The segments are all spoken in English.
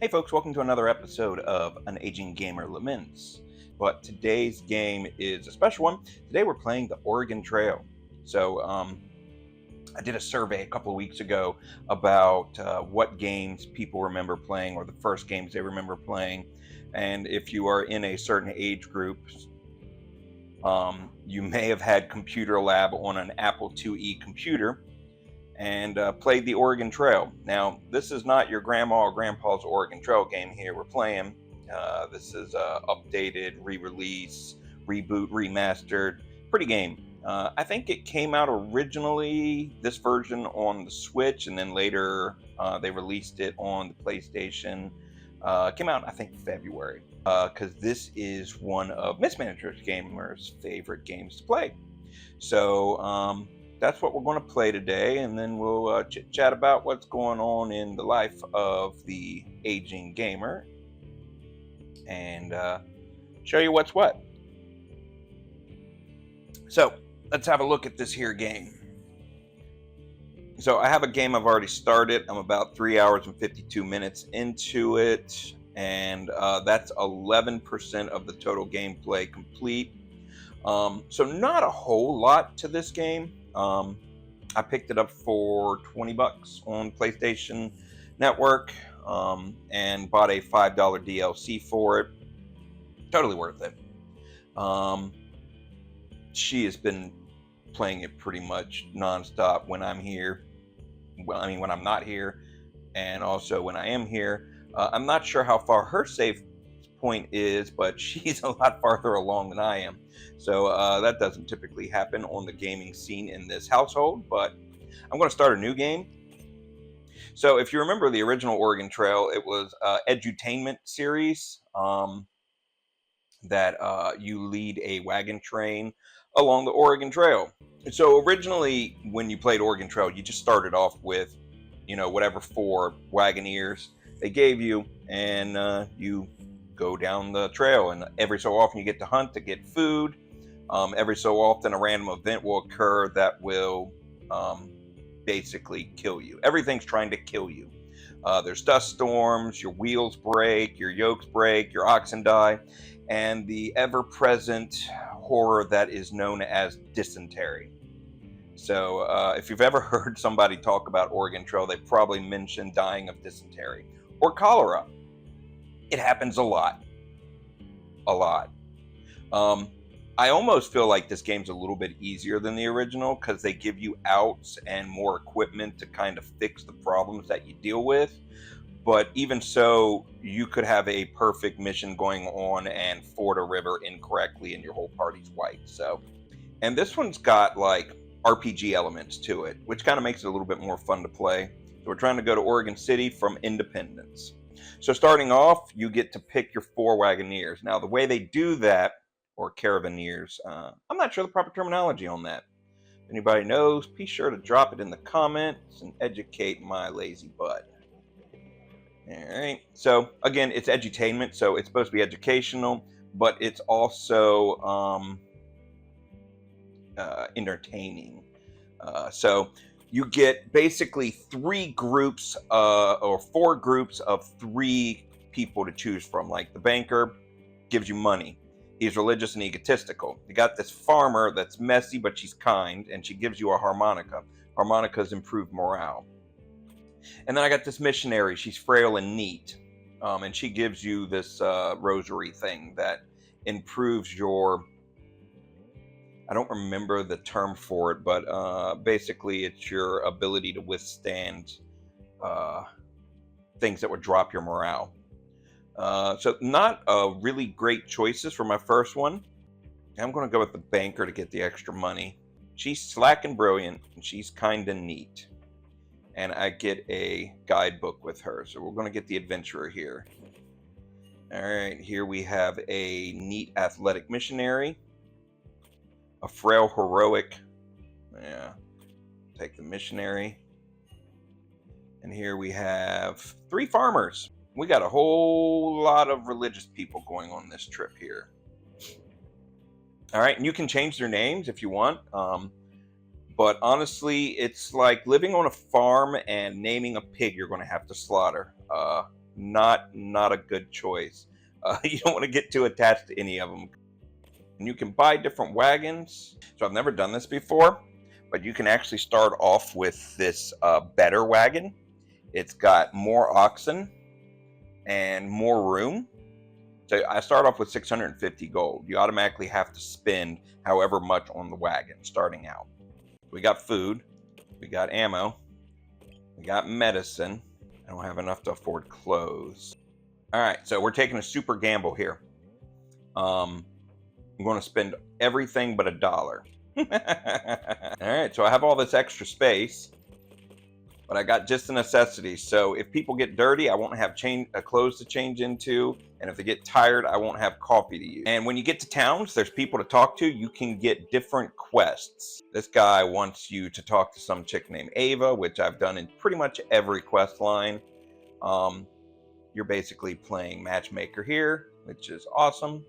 Hey folks, welcome to another episode of An Aging Gamer Laments. But today's game is a special one. Today we're playing the Oregon Trail. So I did a survey a couple of weeks ago about what games people remember playing or the first games they remember playing. And if you are in a certain age group, you may have had Computer Lab on an Apple IIe computer and played the Oregon Trail. Now, this is not your grandma or grandpa's Oregon Trail game here we're playing. This is updated, re-release, reboot, remastered, pretty game. I think it came out originally, this version, on the Switch, and then later they released it on the PlayStation. Came out, I think, February, because this is one of Mismanagers Gamer's favorite games to play. So, that's what we're going to play today, and then we'll chit-chat about what's going on in the life of the aging gamer and show you what's what. So let's have a look at this here game. So I have a game I've already started. I'm about 3 hours and 52 minutes into it, and that's 11% of the total gameplay complete. So not a whole lot to this game. I picked it up for $20 on PlayStation Network, and bought a $5 DLC for it. Totally worth it. She has been playing it pretty much nonstop when I'm here. Well, I mean, when I'm not here, and also when I am here. I'm not sure how far her save point is, but she's a lot farther along than I am. So that doesn't typically happen on the gaming scene in this household, but I'm going to start a new game. So if you remember the original Oregon Trail, it was edutainment series that you lead a wagon train along the Oregon Trail. So originally, when you played Oregon Trail, you just started off with, whatever 4 Wagoneers they gave you, and you go down the trail, and every so often you get to hunt to get food. Every so often a random event will occur that will basically kill you. Everything's trying to kill you. There's dust storms, your wheels break, your yokes break, your oxen die, and the ever-present horror that is known as dysentery. So if you've ever heard somebody talk about Oregon Trail, they probably mentioned dying of dysentery or cholera. It happens a lot. A lot. I almost feel like this game's a little bit easier than the original because they give you outs and more equipment to kind of fix the problems that you deal with. But even so, you could have a perfect mission going on and ford a river incorrectly and your whole party's wiped. So, and this one's got like RPG elements to it, which kind of makes it a little bit more fun to play. So we're trying to go to Oregon City from Independence. So starting off, you get to pick your 4 Wagoneers. Now, the way they do that, or caravaneers, I'm not sure the proper terminology on that. If anybody knows, be sure to drop it in the comments and educate my lazy butt. All right. So again, it's edutainment, so it's supposed to be educational, but it's also entertaining. So you get basically 3 groups or 4 groups of 3 people to choose from. Like the banker gives you money. He's religious and egotistical. You got this farmer that's messy, but she's kind, and she gives you a harmonica. Harmonicas improve morale. And then I got this missionary. She's frail and neat, and she gives you this rosary thing that improves your... I don't remember the term for it, but basically it's your ability to withstand things that would drop your morale. So not really great choices for my first one. I'm going to go with the banker to get the extra money. She's slack and brilliant, and she's kind of neat. And I get a guidebook with her, so we're going to get the adventurer here. All right, here we have a neat athletic missionary. A frail heroic. Yeah, take the missionary. And here we have 3 farmers. We got a whole lot of religious people going on this trip here. All right, and you can change their names if you want. But honestly, it's like living on a farm and naming a pig you're going to have to slaughter. not a good choice. You don't want to get too attached to any of them. And you can buy different wagons. So I've never done this before, but you can actually start off with this better wagon. It's got more oxen and more room. So I start off with 650 gold. You automatically have to spend however much on the wagon starting out. We got food, we got ammo, we got medicine. I don't have enough to afford clothes. All right, so we're taking a super gamble here. I'm going to spend everything but $1. All right, so I have all this extra space, but I got just the necessities. So if people get dirty, I won't have clothes to change into. And if they get tired, I won't have coffee to use. And when you get to towns, there's people to talk to. You can get different quests. This guy wants you to talk to some chick named Ava, which I've done in pretty much every quest line. You're basically playing matchmaker here, which is awesome.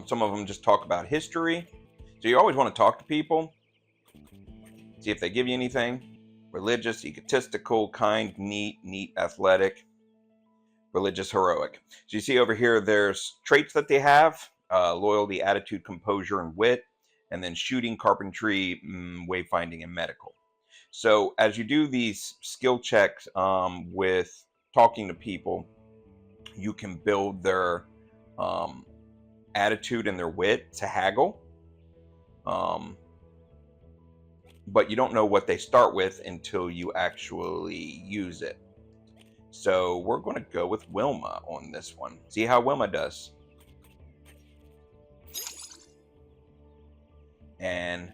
Some of them just talk about history. So you always want to talk to people, see if they give you anything. Religious, egotistical, kind, neat, athletic, religious, heroic. So you see over here, there's traits that they have: loyalty, attitude, composure, and wit. And then shooting, carpentry, wayfinding, and medical. So as you do these skill checks with talking to people, you can build their attitude and their wit to haggle. But you don't know what they start with until you actually use it. So we're going to go with Wilma on this one. See how Wilma does. And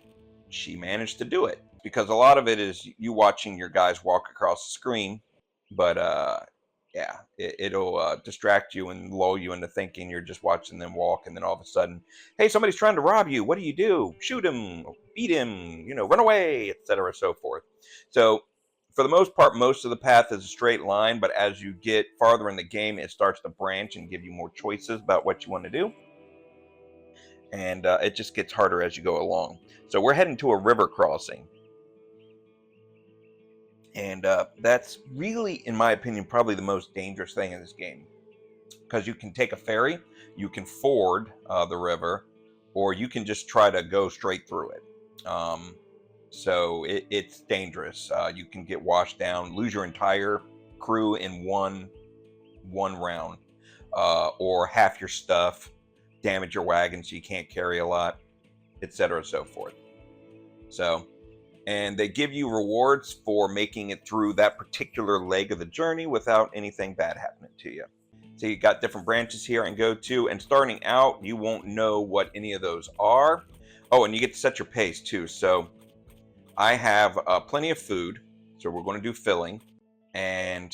she managed to do it. Because a lot of it is you watching your guys walk across the screen. But yeah, it'll distract you and lull you into thinking you're just watching them walk. And then all of a sudden, hey, somebody's trying to rob you. What do? Shoot him, beat him, run away, etc. so forth. So for the most part, most of the path is a straight line. But as you get farther in the game, it starts to branch and give you more choices about what you want to do. And it just gets harder as you go along. So we're heading to a river crossing. And that's really, in my opinion, probably the most dangerous thing in this game. Because you can take a ferry, you can ford the river, or you can just try to go straight through it. So it's dangerous. You can get washed down, lose your entire crew in one round, or half your stuff, damage your wagon so you can't carry a lot, etc. so forth. So... and they give you rewards for making it through that particular leg of the journey without anything bad happening to you. So you got different branches here and go to, and starting out, you won't know what any of those are. Oh, and you get to set your pace too. So I have plenty of food, so we're going to do filling, and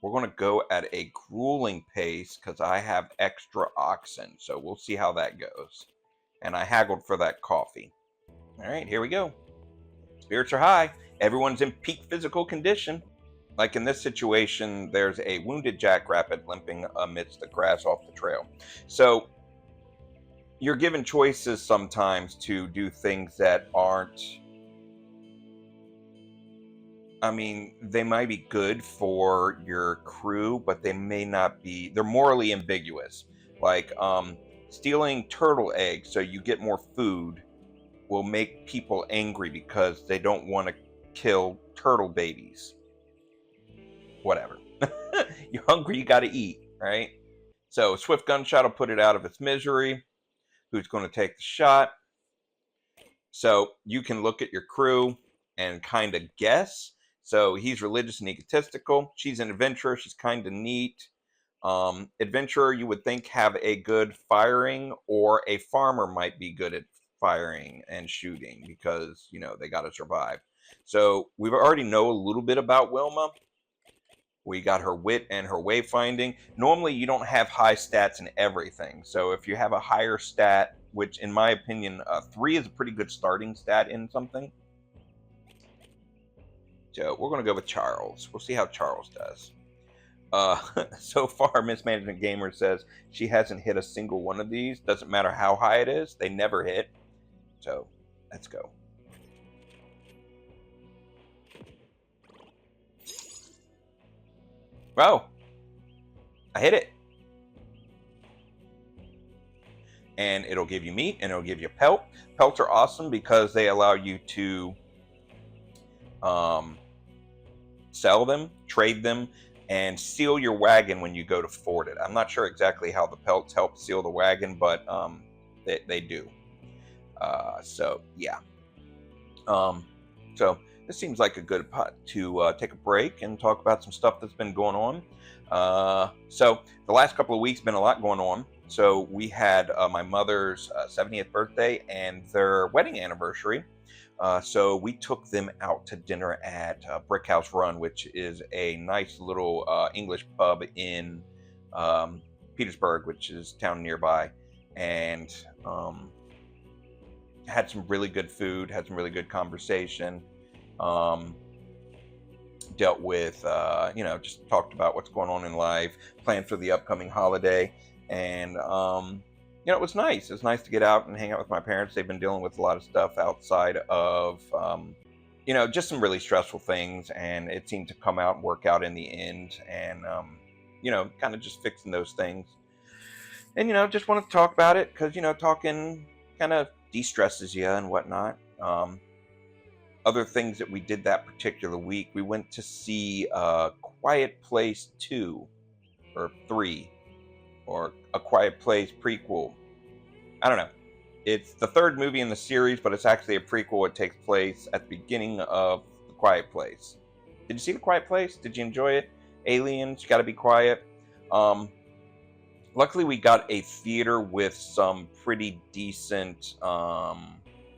we're going to go at a grueling pace because I have extra oxen. So we'll see how that goes. And I haggled for that coffee. All right, here we go. Spirits are high. Everyone's in peak physical condition. Like in this situation, there's a wounded jackrabbit limping amidst the grass off the trail. So you're given choices sometimes to do things that aren't... I mean, they might be good for your crew, but they may not be... they're morally ambiguous. Like stealing turtle eggs so you get more food will make people angry because they don't want to kill turtle babies. Whatever. You're hungry, you got to eat, right? So swift gunshot will put it out of its misery. Who's going to take the shot? So you can look at your crew and kind of guess. So he's religious and egotistical. She's an adventurer. She's kind of neat. Adventurer, you would think, have a good firing, or a farmer might be good at firing and shooting because they got to survive. So we already know a little bit about Wilma. We got her wit and her wayfinding. Normally you don't have high stats in everything, so if you have a higher stat, which in my opinion 3 is a pretty good starting stat in something, so we're going to go with Charles. We'll see how Charles does. So far, Mismanagement Gamer says she hasn't hit a single one of these. Doesn't matter how high it is, they never hit. So, let's go. Oh. I hit it. And it'll give you meat, and it'll give you pelt. Pelts are awesome because they allow you to sell them, trade them, and seal your wagon when you go to ford it. I'm not sure exactly how the pelts help seal the wagon, but they do. So yeah. So this seems like a good pot to take a break and talk about some stuff that's been going on. So the last couple of weeks been a lot going on. So we had my mother's 70th birthday and their wedding anniversary. So we took them out to dinner at Brick House Run, which is a nice little English pub in Petersburg, which is a town nearby, and had some really good food, had some really good conversation, dealt with, just talked about what's going on in life, planned for the upcoming holiday, and it was nice. It was nice to get out and hang out with my parents. They've been dealing with a lot of stuff outside of, just some really stressful things, and it seemed to come out and work out in the end, and, kind of just fixing those things. And, just wanted to talk about it because, talking kind of de-stresses you and whatnot. Other things that we did that particular week, we went to see Quiet Place 2 or 3 or A Quiet Place prequel. I don't know. It's the third movie in the series, but it's actually a prequel. It takes place at the beginning of The Quiet Place. Did you see The Quiet Place? Did you enjoy it? Aliens, you gotta be quiet. Luckily, we got a theater with some pretty decent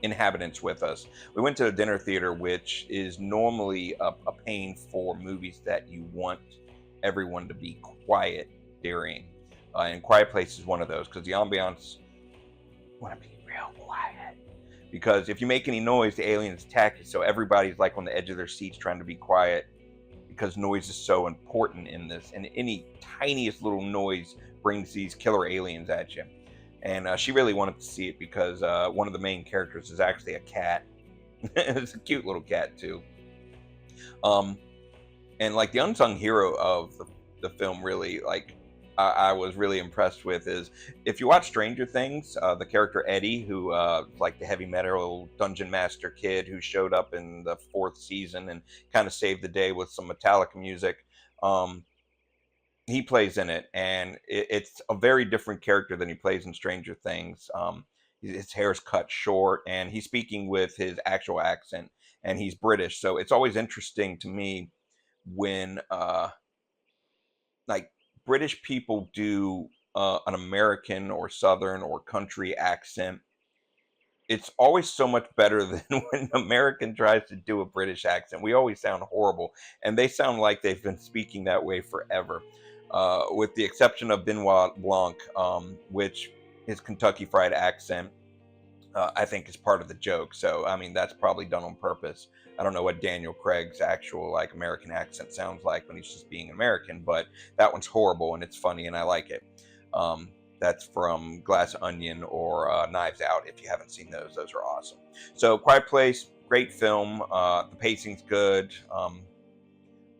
inhabitants with us. We went to the dinner theater, which is normally a pain for movies that you want everyone to be quiet during. And Quiet Place is one of those because the ambiance want to be real quiet. Because if you make any noise, the aliens attack you. So everybody's like on the edge of their seats trying to be quiet because noise is so important in this. And any tiniest little noise brings these killer aliens at you. And she really wanted to see it because one of the main characters is actually a cat. It's a cute little cat too. And like the unsung hero of the film, really, like I was really impressed with is if you watch Stranger Things, the character Eddie, who like the heavy metal dungeon master kid who showed up in the 4th season and kind of saved the day with some Metallica music. He plays in it, and it's a very different character than he plays in Stranger Things. His hair's cut short, and he's speaking with his actual accent, and he's British. So it's always interesting to me when like British people do an American or Southern or country accent. It's always so much better than when an American tries to do a British accent. We always sound horrible, and they sound like they've been speaking that way forever. With the exception of Benoit Blanc, which his Kentucky Fried accent, I think is part of the joke. So, I mean, that's probably done on purpose. I don't know what Daniel Craig's actual like American accent sounds like when he's just being American, but that one's horrible and it's funny and I like it. That's from Glass Onion or Knives Out. If you haven't seen those are awesome. So, Quiet Place, great film. The pacing's good.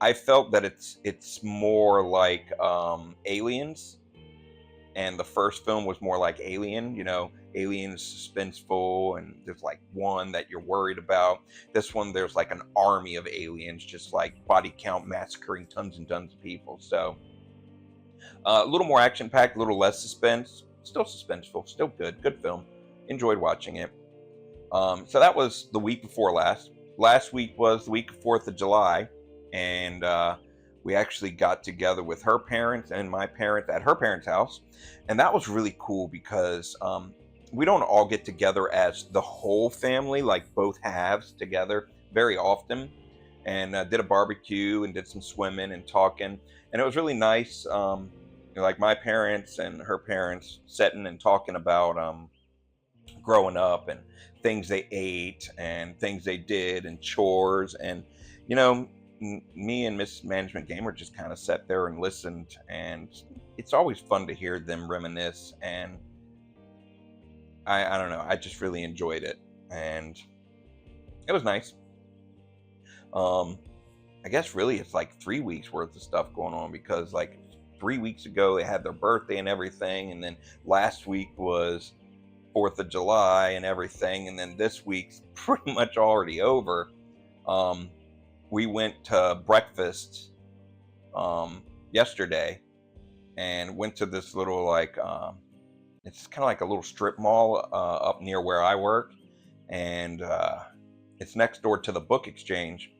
I felt that it's more like Aliens, and the first film was more like Alien. Alien is suspenseful, and there's like one that you're worried about. This one, there's like an army of aliens, just like body count massacring tons and tons of people. So a little more action packed, a little less suspense. Still suspenseful, still good film. Enjoyed watching it. So that was the week before last. Last week was the week of 4th of July. And we actually got together with her parents and my parents at her parents' house, and that was really cool because we don't all get together as the whole family, like both halves together very often, and did a barbecue and did some swimming and talking, and it was really nice. Like my parents and her parents sitting and talking about growing up and things they ate and things they did and chores, and me and Miss Management Gamer just kind of sat there and listened, and it's always fun to hear them reminisce, and I don't know, I just really enjoyed it, and it was nice. I guess really it's like 3 weeks worth of stuff going on because like 3 weeks ago they had their birthday and everything, and then last week was 4th of July and everything, and then this week's pretty much already over. Um, we went to breakfast yesterday and went to this little like it's kind of like a little strip mall up near where I work, and it's next door to the book exchange,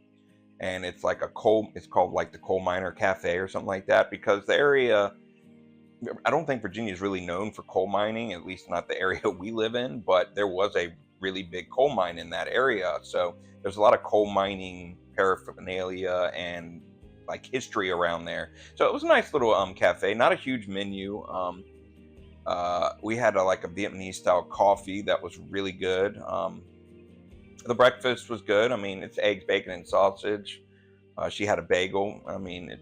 and it's like it's called like the Coal Miner Cafe or something like that, because the area, I don't think Virginia is really known for coal mining, at least not the area we live in, but there was a really big coal mine in that area. So there's a lot of coal mining paraphernalia and like history around there. So it was a nice little cafe, not a huge menu. We had like a Vietnamese style coffee that was really good. The breakfast was good. I mean, it's eggs, bacon, and sausage. She had a bagel. I mean,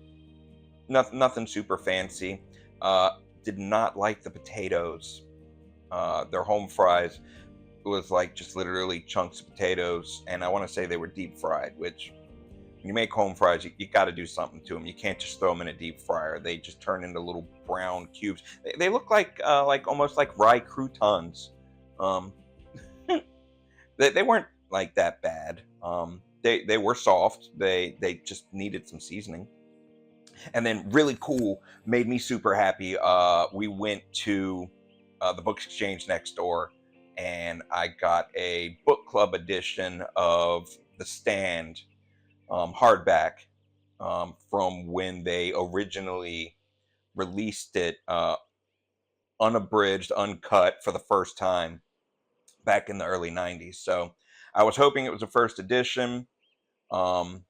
nothing super fancy. Uh, did not like the potatoes. Their home fries was like just literally chunks of potatoes, and I want to say they were deep fried. Which, when you make home fries, you got to do something to them. You can't just throw them in a deep fryer. They just turn into little brown cubes. They look like almost like rye croutons. Um, they weren't like that bad. They were soft. They just needed some seasoning. And then really cool, made me super happy. We went to the book exchange next door, and I got a book club edition of The Stand hardback from when they originally released it unabridged, uncut for the first time back in the early 90s. So I was hoping it was a first edition. Um,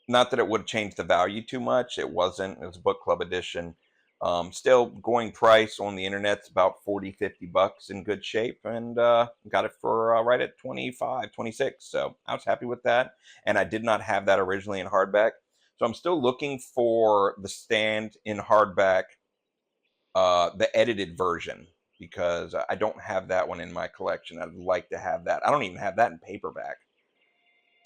Not that it would have changed the value too much. It wasn't. It was a book club edition. Still going price on the internet's about 40-50 bucks in good shape, and got it for right at 25, 26. So I was happy with that. And I did not have that originally in hardback. So I'm still looking for The Stand in hardback, the edited version, because I don't have that one in my collection. I'd like to have that. I don't even have that in paperback.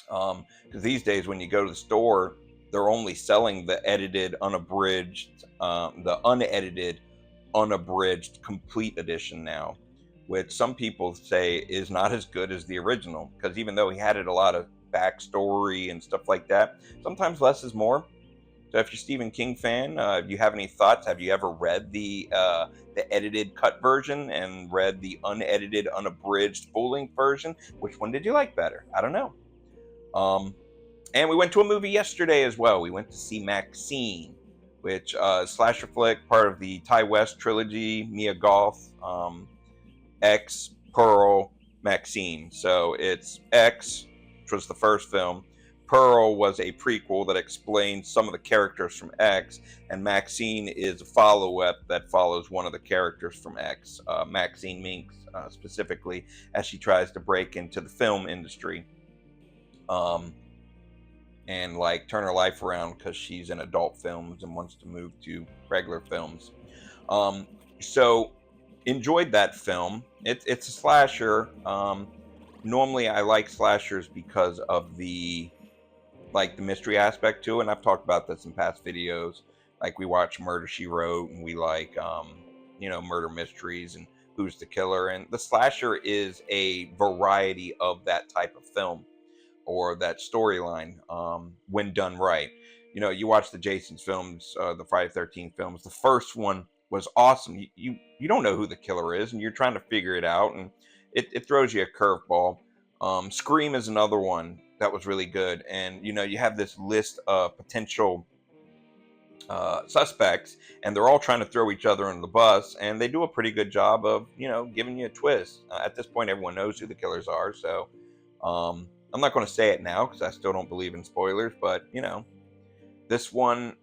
Because these days when you go to the store, they're only selling the edited unabridged, the unedited unabridged complete edition now, which some people say is not as good as the original, because even though he had a lot of backstory and stuff like that, sometimes less is more. So if you're a Stephen King fan, if you have any thoughts, have you ever read the edited cut version and read the unedited unabridged full length version? Which one did you like better? I don't know. And we went to a movie yesterday as well. We went to see Maxine, which slasher flick, part of the Ty West trilogy, Mia Goth, X, Pearl, Maxine. So it's X, which was the first film. Pearl was a prequel that explains some of the characters from X, and Maxine is a follow-up that follows one of the characters from X, Maxine Minks specifically, as she tries to break into the film industry. And like turn her life around because she's in adult films and wants to move to regular films. So enjoyed that film. It's a slasher. Normally I like slashers because of the mystery aspect to it, and I've talked about this in past videos. Like we watch Murder She Wrote, and we like murder mysteries and who's the killer, and the slasher is a variety of that type of film or that storyline when done right. You watch the Jason's films, the Friday 13th films. The first one was awesome. You don't know who the killer is, and you're trying to figure it out, and it throws you a curveball. Scream is another one that was really good, and you have this list of potential suspects, and they're all trying to throw each other under the bus, and they do a pretty good job of giving you a twist. At this point, everyone knows who the killers are, so I'm not going to say it now because I still don't believe in spoilers, but this one,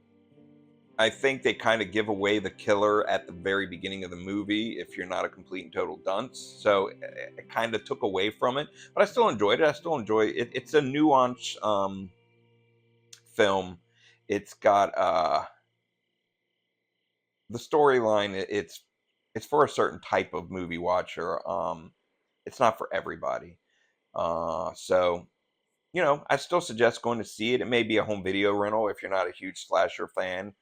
I think they kind of give away the killer at the very beginning of the movie if you're not a complete and total dunce. So it kind of took away from it, but I still enjoyed it. I still enjoy it. It's a nuanced film. It's got the storyline. It's for a certain type of movie watcher. It's not for everybody. So I still suggest going to see it. It may be a home video rental if you're not a huge slasher fan.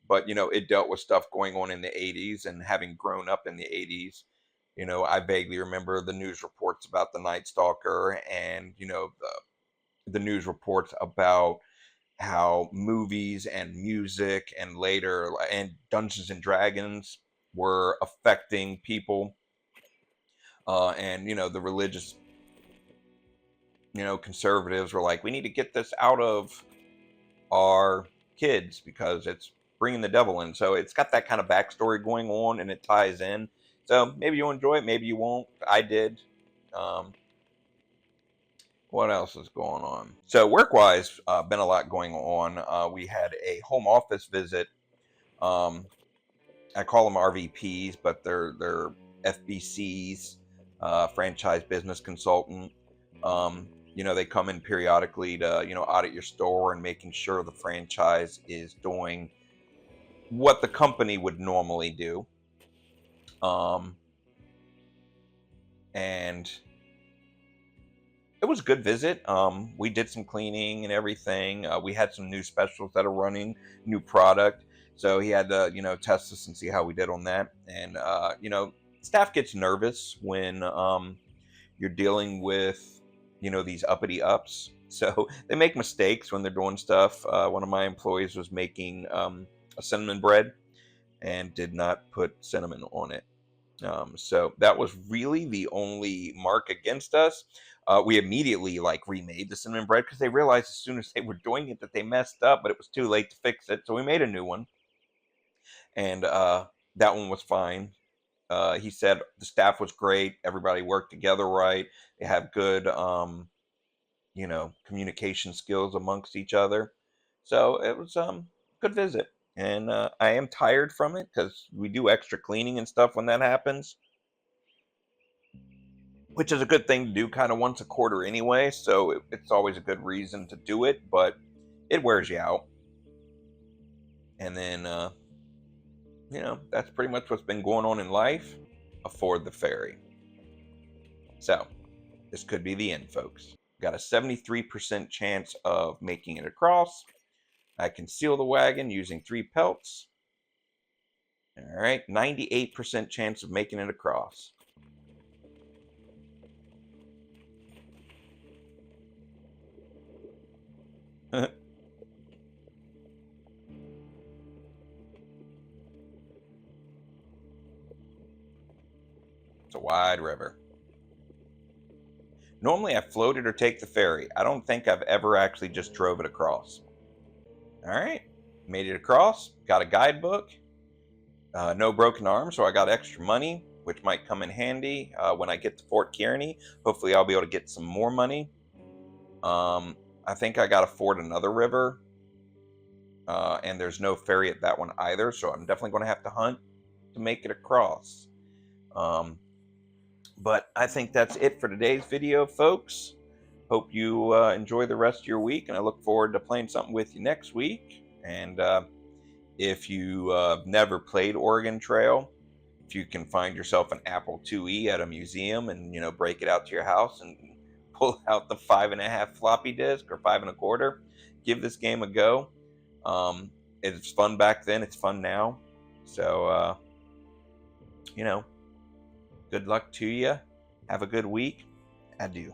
but it dealt with stuff going on in the 80s, and having grown up in the 80s, I vaguely remember the news reports about the Night Stalker, and the news reports about how movies and music and later and Dungeons and Dragons were affecting people, and the religious conservatives were like, we need to get this out of our kids because it's bringing the devil in. So it's got that kind of backstory going on, and it ties in. So maybe you'll enjoy it, maybe you won't. I did. um, what else is going on? So work-wise, been a lot going on. We had a home office visit. um, I call them RVPs, but they're FBCs, franchise business consultant. They come in periodically to audit your store and making sure the franchise is doing what the company would normally do. Um, and it was a good visit. We did some cleaning and everything. We had some new specials that are running, new product. So he had to, test us and see how we did on that. And staff gets nervous when you're dealing with, these uppity ups. So they make mistakes when they're doing stuff. One of my employees was making a cinnamon bread and did not put cinnamon on it. So that was really the only mark against us. We immediately remade the cinnamon bread because they realized as soon as they were doing it that they messed up, but it was too late to fix it. So we made a new one, and that one was fine. He said the staff was great. Everybody worked together right. They have good, communication skills amongst each other. So it was good visit. And I am tired from it because we do extra cleaning and stuff when that happens, which is a good thing to do kind of once a quarter anyway. So it's always a good reason to do it, but it wears you out. And then, that's pretty much what's been going on in life. Afford the ferry. So this could be the end, folks. Got a 73% chance of making it across. I can seal the wagon using 3 pelts. All right, 98% chance of making it across. It's a wide river. Normally I float it or take the ferry. I don't think I've ever actually just drove it across. All right, made it across. Got a guidebook. No broken arms, so I got extra money, which might come in handy when I get to Fort Kearney. Hopefully I'll be able to get some more money. I think I got to ford another river, and there's no ferry at that one either, so I'm definitely going to have to hunt to make it across. But I think that's it for today's video, folks. Hope you enjoy the rest of your week, and I look forward to playing something with you next week. And if you never played Oregon Trail, if you can find yourself an Apple IIe at a museum and break it out to your house and pull out the 5.5 floppy disk or 5.25, give this game a go. It's fun back then, it's fun now. So good luck to you. Have a good week. Adieu.